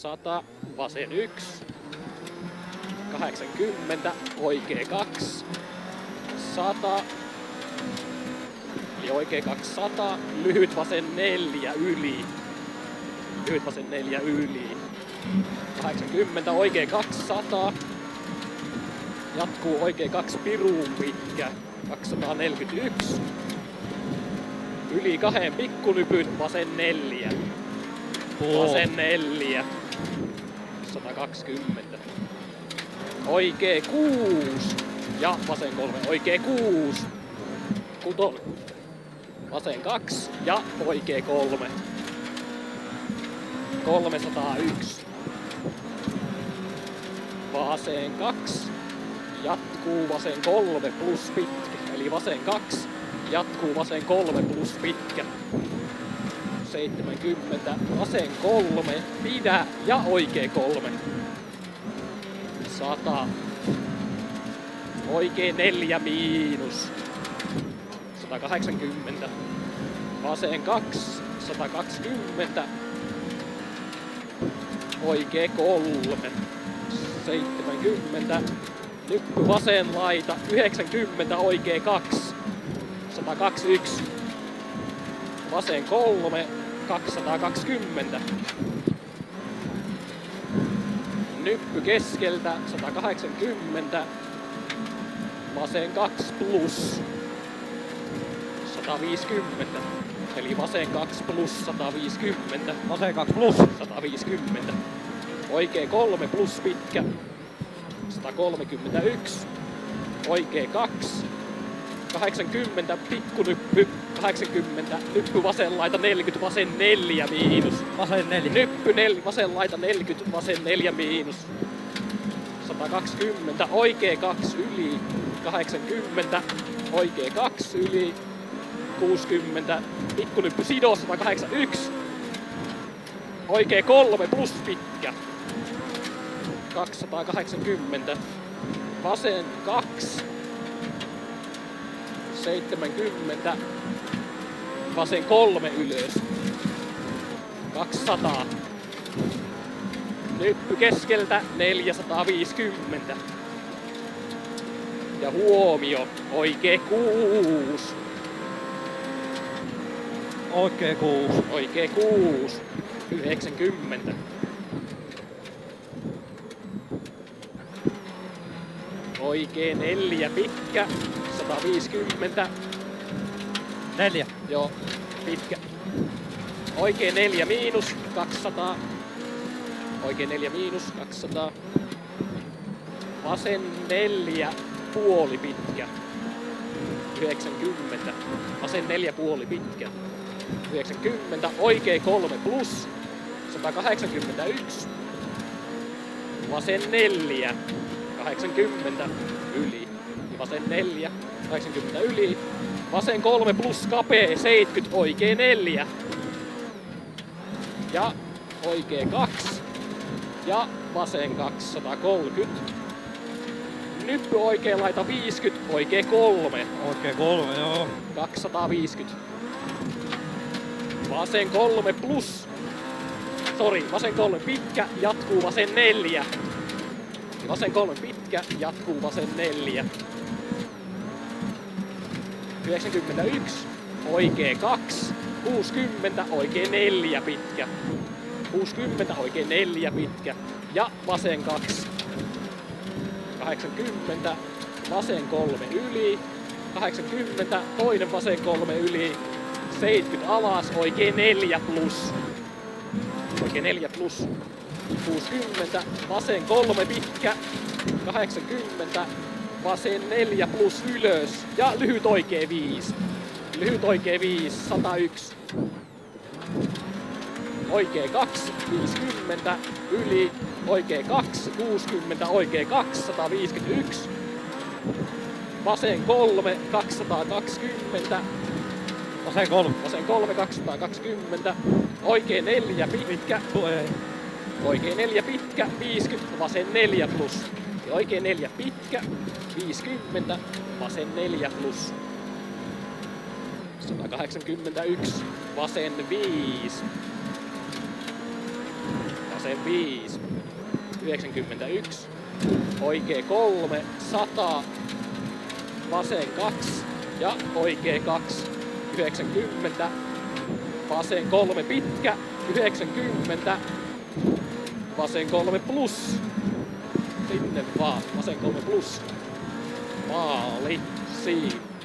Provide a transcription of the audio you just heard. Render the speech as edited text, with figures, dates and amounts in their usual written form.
100, vasen 1. 80, oikea 2. 100. Eli oikea 200, lyhyt vasen 4 yli. Lyhyt vasen 4 yli. 80, oikea 200. Jatkuu oikea 2 piruun pitkä. 241. Yli 2 pikkunypyn vasen 4. Vasen 4. 120. Oikee 6. Ja vasen 3. Oikee 6. 6. Vasen 2 ja oikee 3. 301. Vasen 2. Jatkuu vasen 3 plus pitkä. Eli vasen 2. Jatkuu vasen 3 plus pitkä. 70. Vasen 3. Pidä ja oikee 3. 100. Oikee 4 miinus. 180. Vasen 2. 120. Oikee 3. 70. Nyppy vasen laita. 90. Oikee 2. 121. Vasen 3. 220. Nyppy keskeltä. 180. Vasen 2 plus 150. Eli vasen 2 plus 150. Vasen 2 plus 150. Oikee 3 plus pitkä. 131. Oikee 2. 80 pikkunyppy. 80 nyppy vasen laita 40 vasen 4 miinus. Vasen 4. Nyppy vasen laita 40 vasen 4 miinus. 120 oikee 2 yli. 80 oikee 2 yli. 60 pikkunyppy sidos 181. Oikee 3 plus pitkä. 280. Vasen 2. 70. Vasen 3 ylös. 200. Nyppy keskeltä 450. Ja huomio, oikee 6. Oikee 6. Oikee 6. 90. Oikee 4 pitkä. 150. 4. Joo, pitkä. Oikee 4 miinus 200. Oikee 4 miinus 200. Vasen 4 puoli pitkä. 90. Vasen 4 puoli pitkä. 90. Oikee 3 plus 181. Vasen 4 80 yli. Ja vasen 4 80 yli. Vasen 3 plus kapea 70. Oikee 4. Ja oikee 2. Ja vasen 230. Nyppy oikee laita 50. Oikee 3. Oikee 3, joo. 250. Vasen 3 plus. Vasen 3 pitkä, jatkuu vasen 4. Vasen 3 pitkä, jatkuu vasen 4. 91. Oikee 2. 60. Oikee 4 pitkä. 60. Oikee 4 pitkä. Ja vasen 2. 80. Vasen 3 yli. 80. Toinen vasen 3 yli. 70 alas. Oikee 4 plus. Oikee 4 plus. 60. Vasen 3 pitkä. 80. Vasen 4 plus ylös. Ja lyhyt oikee 5. Lyhyt oikee 5. 101. Oikee 2. 50. Yli. Oikee 2. 60. Oikee 2. 151. Vasen 3. 220. Vasen 3. Vasen 3. 220. Oikee 4 pitkä. Oikee 4 pitkä. 50. Vasen 4 plus. Ja oikee 4 pitkä. 50. Vasen 4 plus. 181. Vasen 5. vasen 5, 91, oikee 3, 100, vasen 2 ja oikee 2, 90, vasen 3 pitkä, 90, vasen 3 plus, sinne vaan, vasen 3 plus, maali, siinä.